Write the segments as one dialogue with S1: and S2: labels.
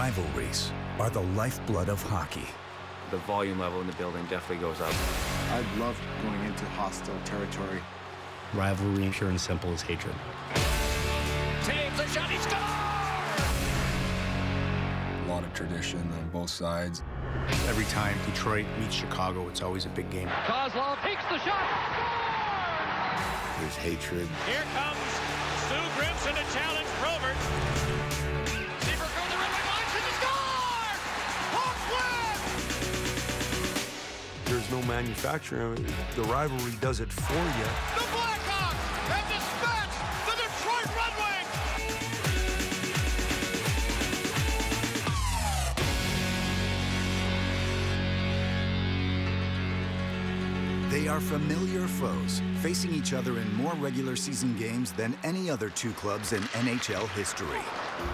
S1: Rivalries are the lifeblood of hockey.
S2: The volume level in the building definitely goes up.
S3: I love going into hostile territory.
S4: Rivalry, pure and simple, is hatred.
S5: Taves the shot, he scores!
S3: A lot of tradition on both sides.
S4: Every time Detroit meets Chicago, it's always a big game.
S5: Kozlov takes the shot, scores!
S3: There's hatred.
S5: Here comes Stu Grimson to challenge Probert. Seabrook goes the red wing line, should score! Hawks win!
S6: There's no manufacturing. The rivalry does it for you.
S5: The Blackhawks have dispatched the Detroit Red Wings!
S1: They are familiar foes, facing each other in more regular season games than any other two clubs in NHL history.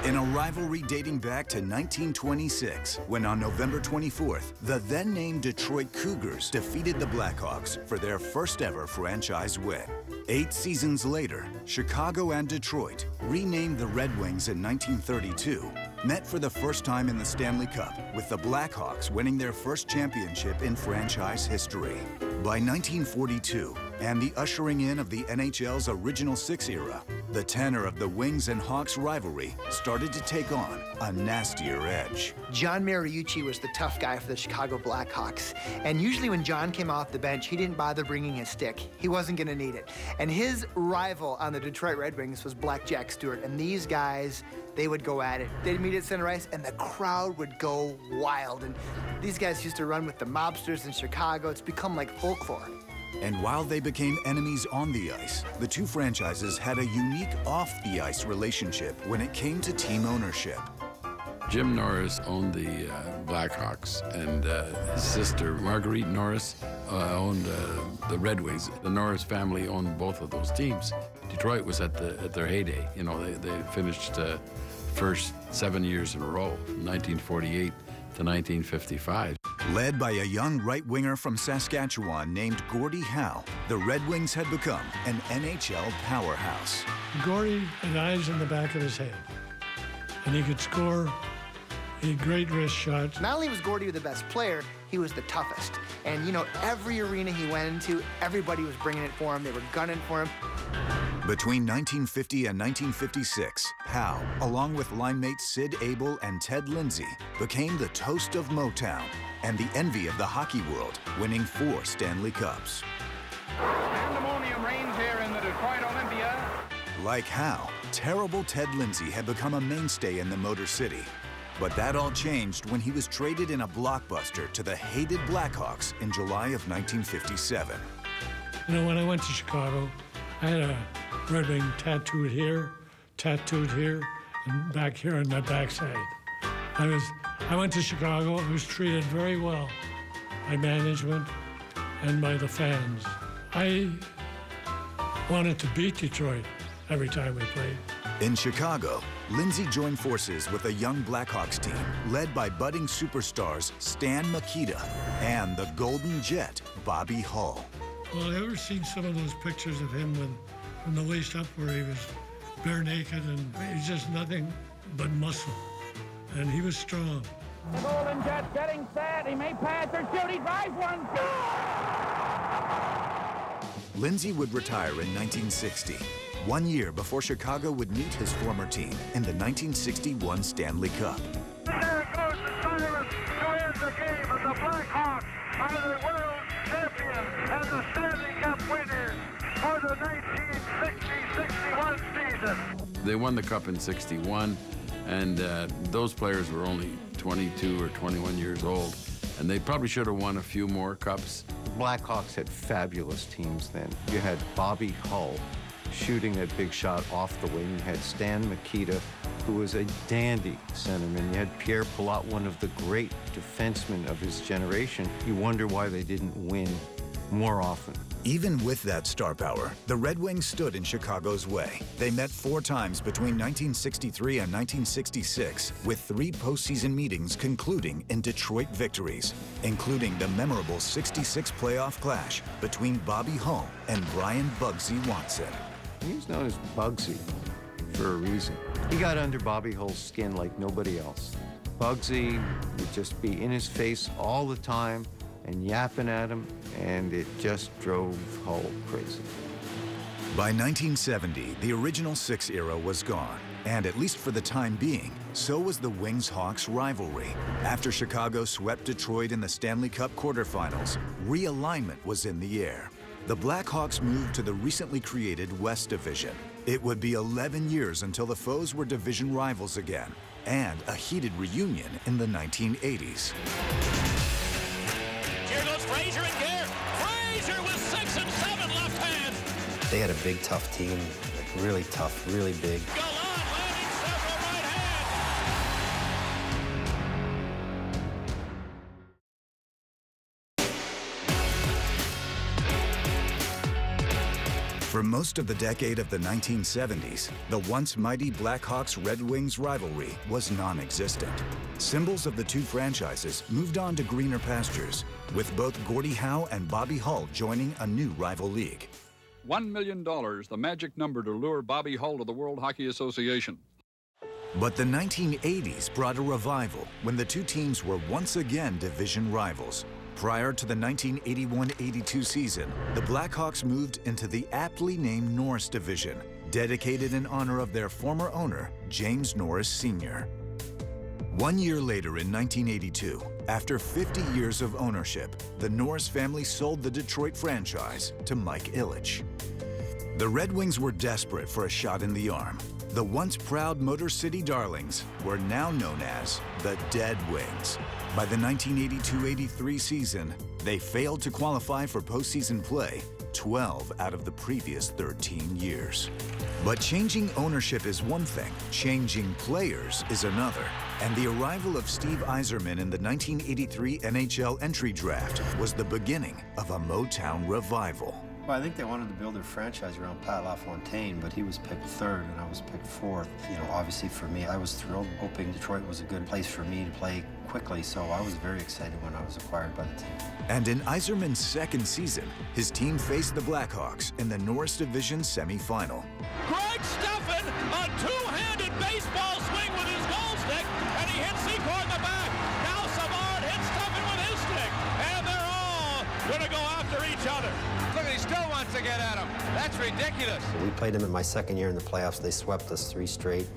S1: In a rivalry dating back to 1926, when on November 24th, the then-named Detroit Cougars defeated the Blackhawks for their first ever franchise win. 8 seasons later, Chicago and Detroit, renamed the Red Wings in 1932, met for the first time in the Stanley Cup, with the Blackhawks winning their first championship in franchise history. By 1942, and the ushering in of the NHL's Original Six era, the tenor of the Wings and Hawks rivalry started to take on a nastier edge.
S7: John Mariucci was the tough guy for the Chicago Blackhawks. And usually when John came off the bench, he didn't bother bringing his stick. He wasn't going to need it. And his rival on the Detroit Red Wings was Blackjack Stewart. And these guys, they would go at it. They'd meet at center ice, and the crowd would go wild. And these guys used to run with the mobsters in Chicago. It's become like folklore.
S1: And while they became enemies on the ice, the two franchises had a unique off-the-ice relationship when it came to team ownership.
S8: Jim Norris owned the Blackhawks, and his sister, Marguerite Norris, owned the Red Wings. The Norris family owned both of those teams. Detroit was at their heyday. You know, they finished first 7 years in a row, from 1948 to 1955.
S1: Led by a young right-winger from Saskatchewan named Gordie Howe, the Red Wings had become an NHL powerhouse.
S9: Gordie had eyes in the back of his head, and he could score. He had great wrist shots.
S7: Not only was Gordie the best player, he was the toughest. And, you know, every arena he went into, everybody was bringing it for him. They were gunning for him.
S1: Between 1950 and 1956, Howe, along with line mates Sid Abel and Ted Lindsay, became the toast of Motown and the envy of the hockey world, winning 4 Stanley Cups.
S5: Pandemonium reigns here in the Detroit Olympia.
S1: Like Howe, terrible Ted Lindsay had become a mainstay in the Motor City. But that all changed when he was traded in a blockbuster to the hated Blackhawks in July of 1957.
S9: You know, when I went to Chicago, I had a Red Wing tattooed here, and back here on my backside. I went to Chicago. I was treated very well by management and by the fans. I wanted to beat Detroit every time we played.
S1: In Chicago, Lindsay joined forces with a young Blackhawks team led by budding superstars Stan Mikita and the Golden Jet, Bobby Hull.
S9: Well, I ever seen some of those pictures of him from the waist up where he was bare naked and he's just nothing but muscle. And he was strong.
S5: The Golden Jet getting set. He may pass or shoot. He drives one.
S1: Lindsay would retire in 1960, 1 year before Chicago would meet his former team in the 1961 Stanley Cup.
S10: There goes the silence to end the game, and the Blackhawks are the world champions and the Stanley Cup winners for the 1960-61 season.
S8: They won the Cup in 61, and those players were only 22 or 21 years old, and they probably should have won a few more Cups.
S11: The Blackhawks had fabulous teams then. You had Bobby Hull shooting that big shot off the wing. You had Stan Mikita, who was a dandy centerman. You had Pierre Pilote, one of the great defensemen of his generation. You wonder why they didn't win more often.
S1: Even with that star power, the Red Wings stood in Chicago's way. They met 4 times between 1963 and 1966, with 3 postseason meetings concluding in Detroit victories, including the memorable '66 playoff clash between Bobby Hull and Brian Bugsy Watson.
S11: He was known as Bugsy for a reason. He got under Bobby Hull's skin like nobody else. Bugsy would just be in his face all the time and yapping at him, and it just drove Hull crazy.
S1: By 1970, the original six era was gone. And at least for the time being, so was the Wings-Hawks rivalry. After Chicago swept Detroit in the Stanley Cup quarterfinals, realignment was in the air. The Blackhawks moved to the recently created West Division. It would be 11 years until the foes were division rivals again, and a heated reunion in the 1980s.
S5: Here goes Frazier and Gare. Frazier with 6 and 7 left hands.
S12: They had a big, tough team, really tough, really big.
S1: For most of the decade of the 1970s, the once mighty Blackhawks-Red Wings rivalry was non-existent. Symbols of the two franchises moved on to greener pastures, with both Gordie Howe and Bobby Hull joining a new rival league.
S13: $1 million, the magic number to lure Bobby Hull to the World Hockey Association.
S1: But the 1980s brought a revival when the two teams were once again division rivals. Prior to the 1981-82 season, the Blackhawks moved into the aptly named Norris Division, dedicated in honor of their former owner, James Norris Sr. 1 year later in 1982, after 50 years of ownership, the Norris family sold the Detroit franchise to Mike Ilitch. The Red Wings were desperate for a shot in the arm. The once proud Motor City Darlings were now known as the Dead Wings. By the 1982-83 season, they failed to qualify for postseason play 12 out of the previous 13 years. But changing ownership is one thing, changing players is another. And the arrival of Steve Yzerman in the 1983 NHL entry draft was the beginning of a Motown revival.
S12: Well, I think they wanted to build their franchise around Pat LaFontaine, but he was picked third and I was picked fourth. You know, obviously for me, I was thrilled, hoping Detroit was a good place for me to play quickly, so I was very excited when I was acquired by the team.
S1: And in Yzerman's second season, his team faced the Blackhawks in the Norris Division semifinal.
S5: Greg Stephan, a two-handed baseball swing with his goal stick, and he hits Secor in the back. Now Savard hits Stephan with his stick, and they're all going to go after each other. Look, he still wants to get at him. That's ridiculous.
S12: We played them in my second year in the playoffs. They swept us 3 straight.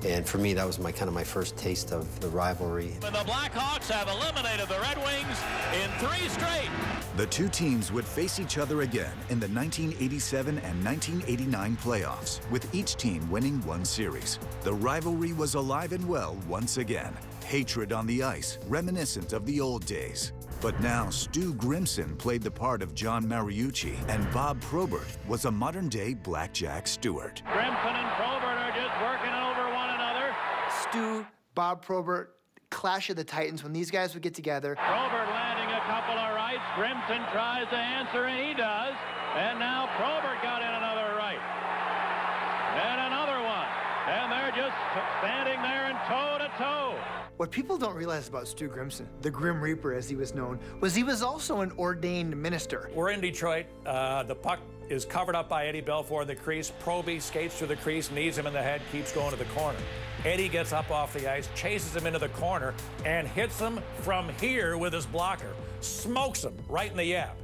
S12: And for me, that was my first taste of the rivalry.
S5: The Blackhawks have eliminated the Red Wings in 3 straight.
S1: The two teams would face each other again in the 1987 and 1989 playoffs, with each team winning 1 series. The rivalry was alive and well once again. Hatred on the ice, reminiscent of the old days. But now Stu Grimson played the part of John Mariucci, and Bob Probert was a modern-day Blackjack Stewart.
S5: Grimson and Probert are just working over one another.
S7: Stu, Bob Probert, Clash of the Titans, when these guys would get together.
S5: Probert landing a couple of rights. Grimson tries to answer, and he does. And now Probert got in another right. And another one. And they're just standing there and toe-to-toe.
S7: What people don't realize about Stu Grimson, the Grim Reaper as he was known, was he was also an ordained minister.
S14: We're in Detroit. The puck is covered up by Eddie Belfour in the crease. Proby skates through the crease, knees him in the head, keeps going to the corner. Eddie gets up off the ice, chases him into the corner, and hits him from here with his blocker. Smokes him right in the yap.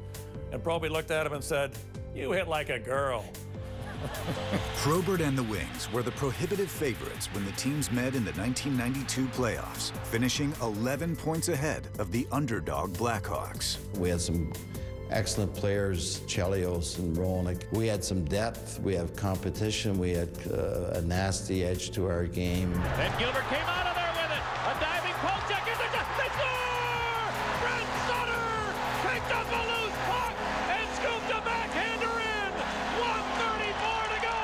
S14: And Proby looked at him and said, "You hit like a girl."
S1: Probert and the Wings were the prohibitive favorites when the teams met in the 1992 playoffs, finishing 11 points ahead of the underdog Blackhawks.
S15: We had some excellent players, Chelios and Roenick. We had some depth, we have competition, we had a nasty edge to our game.
S5: And Gilbert came out of there with it. A diving poke check into the they score! Brent Sutter picked up a loose puck and scooped a backhander in. 1:34 to go,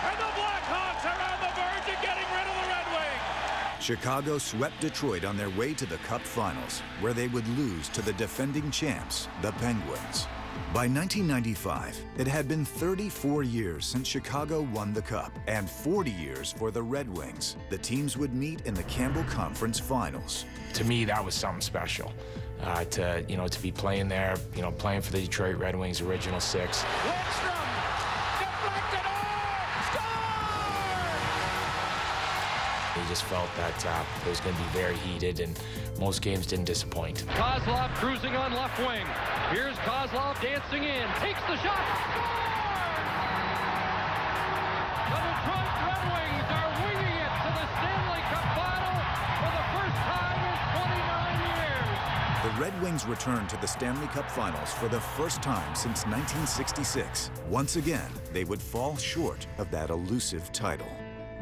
S5: and the Blackhawks are on the verge of getting rid of the Red Wings.
S1: Chicago swept Detroit on their way to the Cup Finals, where they would lose to the defending champs, the Penguins. By 1995, it had been 34 years since Chicago won the Cup, and 40 years for the Red Wings. The teams would meet in the Campbell Conference Finals.
S16: To me, that was something special. To be playing there, playing for the Detroit Red Wings original 6.
S5: Lidstrom deflected, score!
S16: We just felt that it was going to be very heated, and most games didn't disappoint.
S5: Kozlov cruising on left wing. Here's Kozlov dancing in, takes the shot, scores! The Detroit Red Wings are winging it to the Stanley Cup Final for the first time in 29 years.
S1: The Red Wings return to the Stanley Cup Finals for the first time since 1966. Once again, they would fall short of that elusive title.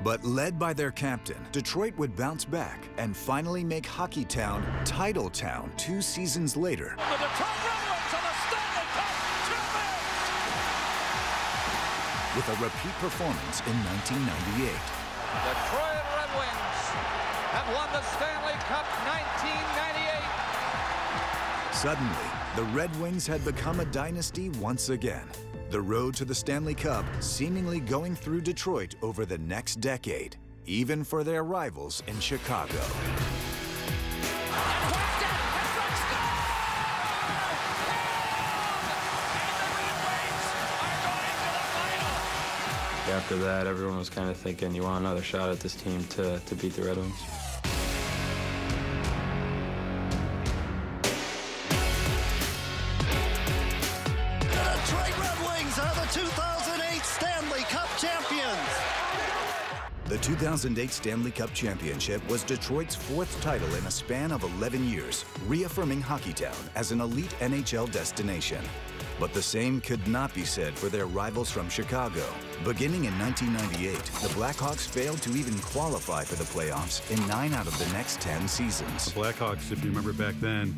S1: But led by their captain, Detroit would bounce back and finally make Hockeytown Title Town 2 seasons later.
S5: The Detroit Red Wings are the Stanley Cup champions!
S1: With a repeat performance in 1998.
S5: Detroit Red Wings have won the Stanley Cup 1998.
S1: Suddenly, the Red Wings had become a dynasty once again. The road to the Stanley Cup seemingly going through Detroit over the next decade, even for their rivals in Chicago.
S2: After that, everyone was kind of thinking, you want another shot at this team to beat the Red Wings.
S17: Detroit Red Wings are the 2008 Stanley Cup champions.
S1: The 2008 Stanley Cup Championship was Detroit's 4th title in a span of 11 years, reaffirming Hockeytown as an elite NHL destination. But the same could not be said for their rivals from Chicago. Beginning in 1998, the Blackhawks failed to even qualify for the playoffs in 9 out of the next 10 seasons.
S18: The Blackhawks, if you remember back then,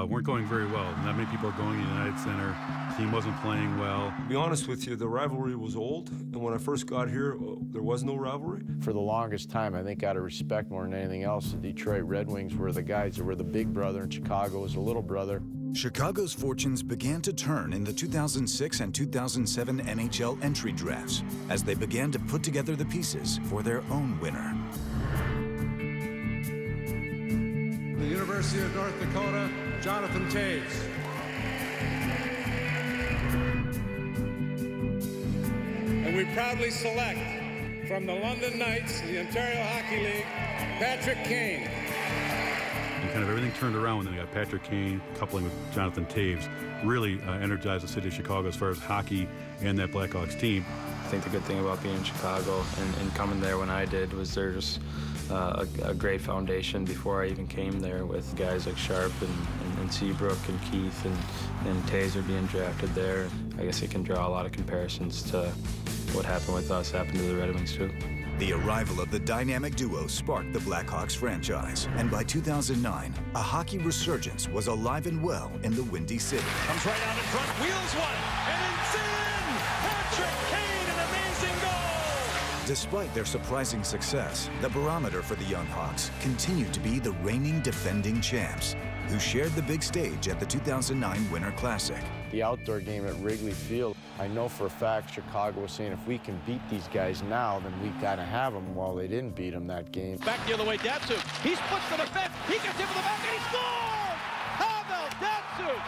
S18: weren't going very well. Not many people are going to the United Center. The team wasn't playing well.
S6: To be honest with you, the rivalry was old, and when I first got here, there was no rivalry.
S15: For the longest time, I think out of respect more than anything else, the Detroit Red Wings were the guys that were the big brother, and Chicago was the little brother.
S1: Chicago's fortunes began to turn in the 2006 and 2007 NHL entry drafts as they began to put together the pieces for their own winner.
S19: The University of North Dakota, Jonathan Toews. And we proudly select from the London Knights, the Ontario Hockey League, Patrick Kane.
S18: And kind of everything turned around when they got Patrick Kane coupling with Jonathan Toews. Really energized the city of Chicago as far as hockey and that Blackhawks team.
S2: I think the good thing about being in Chicago and coming there when I did was there's a great foundation before I even came there with guys like Sharp and Seabrook and Keith and Taser being drafted there. I guess it can draw a lot of comparisons to what happened with us happened to the Red Wings too.
S1: The arrival of the dynamic duo sparked the Blackhawks franchise, and by 2009, a hockey resurgence was alive and well in the Windy City.
S5: Comes right out in front, wheels one, and it's in! Patrick Kane, an amazing goal!
S1: Despite their surprising success, the barometer for the Young Hawks continued to be the reigning defending champs, who shared the big stage at the 2009 Winter Classic.
S15: The outdoor game at Wrigley Field, I know for a fact Chicago was saying if we can beat these guys now, then we got to have them while they didn't beat them that game.
S5: Back the other way, Datsuk. He's put to the fence. He gets him to the back and he scores! Pavel Datsuk!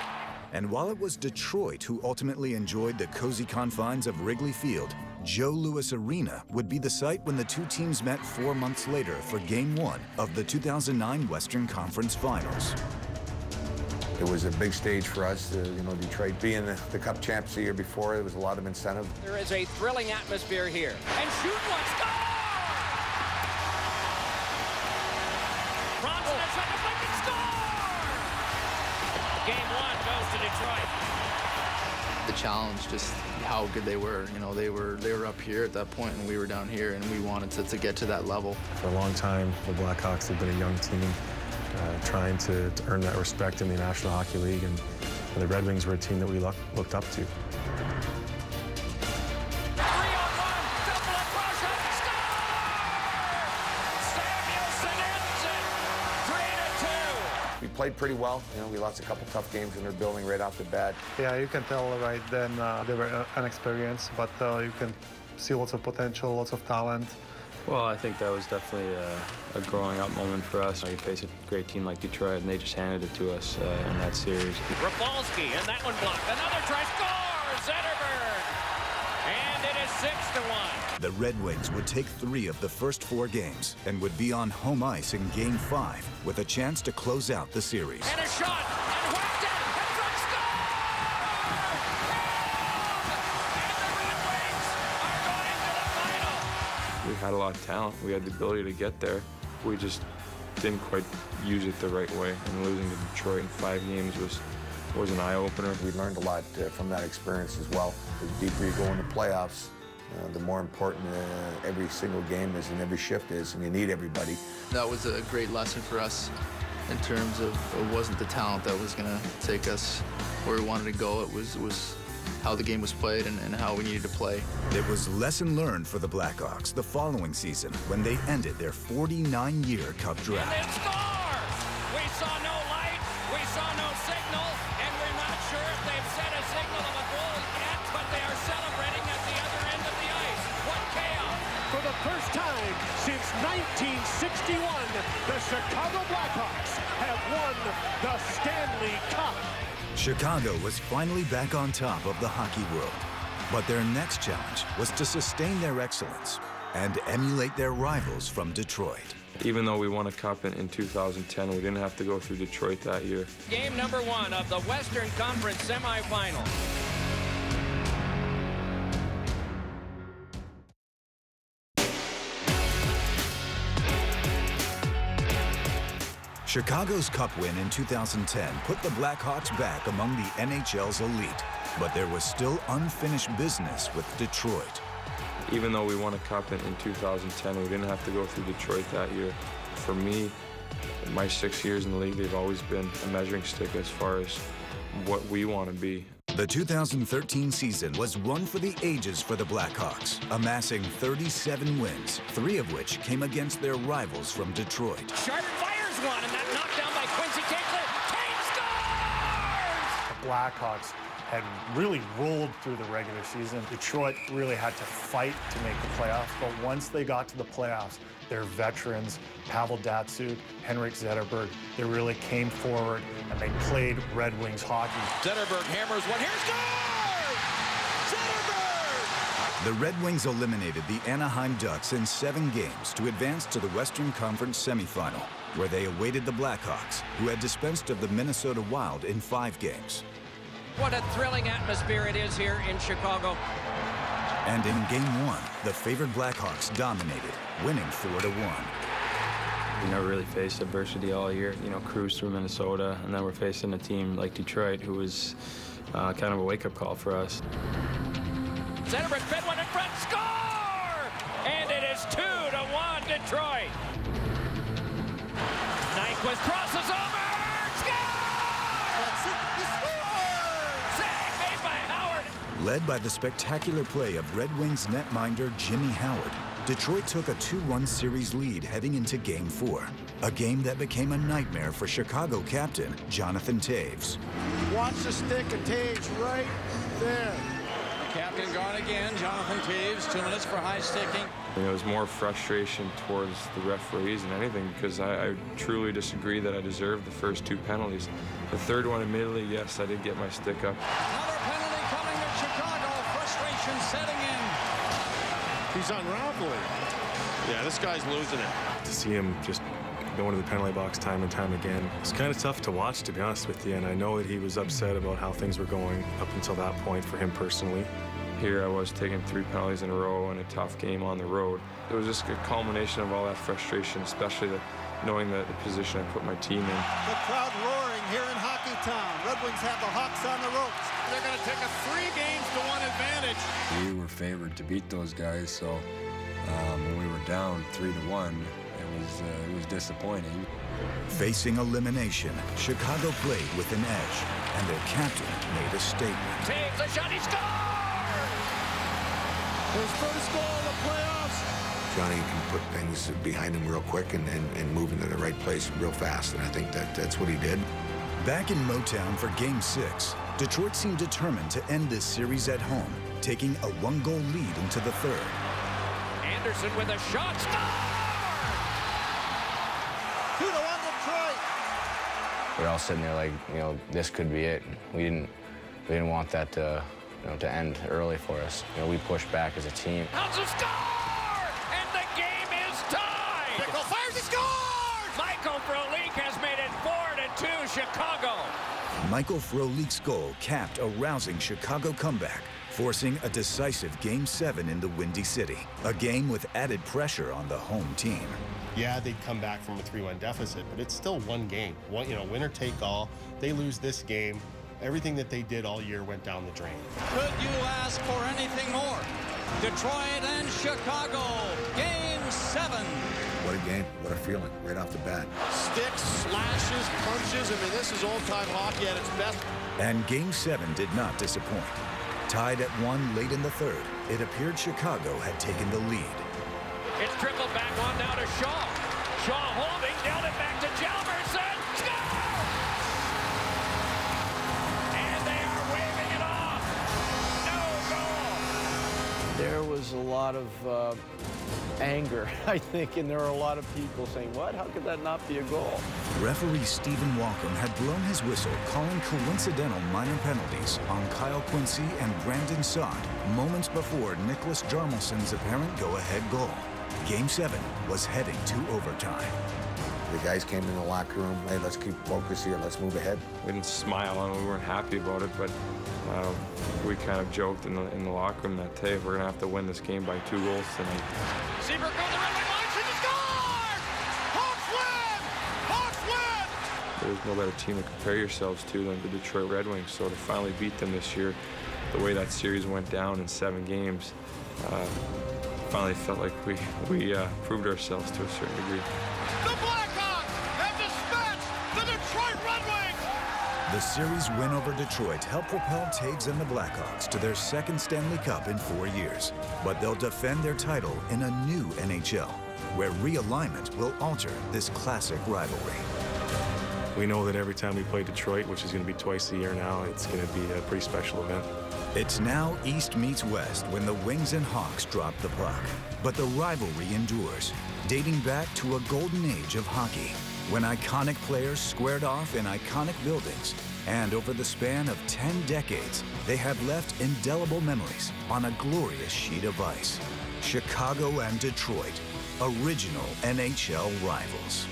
S1: And while it was Detroit who ultimately enjoyed the cozy confines of Wrigley Field, Joe Louis Arena would be the site when the two teams met 4 months later for Game 1 of the 2009 Western Conference Finals.
S20: It was a big stage for us, Detroit being the Cup champs the year before. There was a lot of incentive.
S5: There is a thrilling atmosphere here. And shoot one, score! Bronson has tried to make it score! Game 1 goes to Detroit.
S21: The challenge, just how good they were. They were up here at that point, and we were down here, and we wanted to get to that level.
S22: For a long time, the Blackhawks have been a young team. Trying to earn that respect in the National Hockey League, and the Red Wings were a team that we looked up to.
S20: We played pretty well. We lost a couple tough games in their building right off the bat.
S23: Yeah, you can tell right then they were inexperienced, but you can see lots of potential, lots of talent.
S2: Well, I think that was definitely a growing up moment for us. You face a great team like Detroit, and they just handed it to us in that series.
S5: Rafalski, and that one blocked. Another try, scores! Zetterberg! And and it is 6-1.
S1: The Red Wings would take 3 of the first 4 games and would be on home ice in Game 5 with a chance to close out the series.
S5: And a shot, and whacked it, and from score! And the Red Wings are going to the final.
S2: We had a lot of talent. We had the ability to get there. We just didn't quite use it the right way, and losing to Detroit in 5 games was an eye-opener.
S20: We learned a lot from that experience as well. The deeper you go into playoffs, the more important every single game is and every shift is, and you need everybody.
S21: That was a great lesson for us in terms of it wasn't the talent that was going to take us where we wanted to go. It was how the game was played and how we needed to play.
S1: It was lesson learned for the Blackhawks the following season when they ended their 49-year Cup draft.
S5: And they score! We saw no light, we saw no signal, and we're not sure if they've set a signal of a goal yet, but they are celebrating at the other end of the ice. What chaos!
S3: For the first time since 1961, the Chicago Blackhawks have won the Stanley Cup.
S1: Chicago was finally back on top of the hockey world, but their next challenge was to sustain their excellence and emulate their rivals from Detroit.
S2: Even though we won a cup in 2010, we didn't have to go through Detroit that year.
S5: Game number 1 of the Western Conference semifinal.
S1: Chicago's Cup win in 2010 put the Blackhawks back among the NHL's elite, but there was still unfinished business with Detroit.
S2: Even though we won a cup in 2010, we didn't have to go through Detroit that year. For me, my 6 years in the league, they've always been a measuring stick as far as what we want to be.
S1: The 2013 season was one for the ages for the Blackhawks, amassing 37 wins, 3 of which came against their rivals from Detroit.
S5: Sharp fires one, and that knockdown by Quincy Kane. Kane scores!
S23: The Blackhawks had really rolled through the regular season. Detroit really had to fight to make the playoffs, but once they got to the playoffs, their veterans, Pavel Datsyuk, Henrik Zetterberg, they really came forward and they played Red Wings hockey.
S5: Zetterberg hammers one. Here's goal! Zetterberg!
S1: The Red Wings eliminated the Anaheim Ducks in 7 games to advance to the Western Conference semifinal, where they awaited the Blackhawks, who had dispensed of the Minnesota Wild in 5 games.
S5: What a thrilling atmosphere it is here in Chicago.
S1: And in Game 1, the favored Blackhawks dominated, winning 4-1.
S2: We never really faced adversity all year, cruised through Minnesota, and then we're facing a team like Detroit, who was kind of a wake-up call for us.
S5: Zetterberg fed one in front, score! And it is 2-1 Detroit. Nyquist crosses over, score! That's it, he scores! Save made by Howard.
S1: Led by the spectacular play of Red Wings netminder Jimmy Howard, Detroit took a 2-1 series lead heading into Game 4, a game that became a nightmare for Chicago captain Jonathan Toews.
S3: Watch the stick of Toews right there.
S4: The captain gone again, Jonathan Toews, 2 minutes for high sticking.
S2: It was more frustration towards the referees than anything, because I truly disagree that I deserved the first 2 penalties. The third one, admittedly, yes, I did get my stick up.
S4: Another penalty coming to Chicago, frustration setting in.
S3: He's unraveling.
S9: Yeah, this guy's losing it.
S22: To see him just go into the penalty box time and time again, it's kind of tough to watch, to be honest with you, and I know that he was upset about how things were going up until that point for him personally.
S2: Here I was taking 3 penalties in a row in a tough game on the road. It was just a culmination of all that frustration, especially knowing the position I put my team in.
S3: The crowd roaring here in Hockey Town. Red Wings have the Hawks on the ropes.
S5: They're going to take a 3-1 advantage.
S24: We were favored to beat those guys, so when we were down 3-1, it was disappointing.
S1: Facing elimination, Chicago played with an edge, and their captain made a statement.
S5: Takes a shot, he scores!
S3: His first goal of the playoffs.
S20: Johnny can put things behind him real quick and move into the right place real fast, and I think that's what he did.
S1: Back in Motown for Game 6, Detroit seemed determined to end this series at home, taking a 1-goal lead into the 3rd.
S5: Anderson with a shot, score!
S3: 2-1 Detroit.
S25: We're all sitting there like, this could be it. We didn't want that to
S8: to end early for us. We pushed back as a team.
S5: Hudson score! And the game is tied!
S17: Pickle fires, he scores!
S5: Michael Frolik has made it 4-2 Chicago.
S1: Michael Frolik's goal capped a rousing Chicago comeback, forcing a decisive Game 7 in the Windy City, a game with added pressure on the home team.
S10: Yeah, they'd come back from a 3-1 deficit, but it's still one game. Winner take all. They lose this game. Everything that they did all year went down the drain.
S4: Could you ask for anything more? Detroit and Chicago, Game 7.
S20: What a game, what a feeling, right off the bat.
S9: Sticks, slashes, punches. I mean, this is old-time hockey at its best.
S1: And Game 7 did not disappoint. Tied at 1 late in the third, it appeared Chicago had taken the lead.
S5: It's dribbled back on now to Shaw. Shaw holding, down it back to Jalmerson. Score! And they are waving it off. No goal.
S11: There was a lot of anger, I think, and there were a lot of people saying, what? How could that not be a goal?
S1: Referee Stephen Walcom had blown his whistle, calling coincidental minor penalties on Kyle Quincy and Brandon Saad moments before Nicholas Jarmelsson's apparent go-ahead goal. Game 7 was heading to overtime.
S20: The guys came in the locker room, hey, let's keep focus here, let's move ahead.
S2: We didn't smile and we weren't happy about it, but we kind of joked in the locker room that, hey, we're going to have to win this game by 2 goals tonight.
S5: Seabrook on the red wing line, should have scored! Hawks win! Hawks win!
S2: There's no better team to compare yourselves to than the Detroit Red Wings, so to finally beat them this year, the way that series went down in 7 games, finally felt like we proved ourselves to a certain degree.
S5: The Blackhawks have dispatched the Detroit Red Wings!
S1: The series win over Detroit helped propel Taves and the Blackhawks to their 2nd Stanley Cup in 4 years. But they'll defend their title in a new NHL, where realignment will alter this classic rivalry.
S22: We know that every time we play Detroit, which is going to be twice a year now, it's going to be a pretty special event.
S1: It's now East meets West when the Wings and Hawks drop the puck. But the rivalry endures, dating back to a golden age of hockey, when iconic players squared off in iconic buildings. And over the span of 10 decades, they have left indelible memories on a glorious sheet of ice. Chicago and Detroit, original NHL rivals.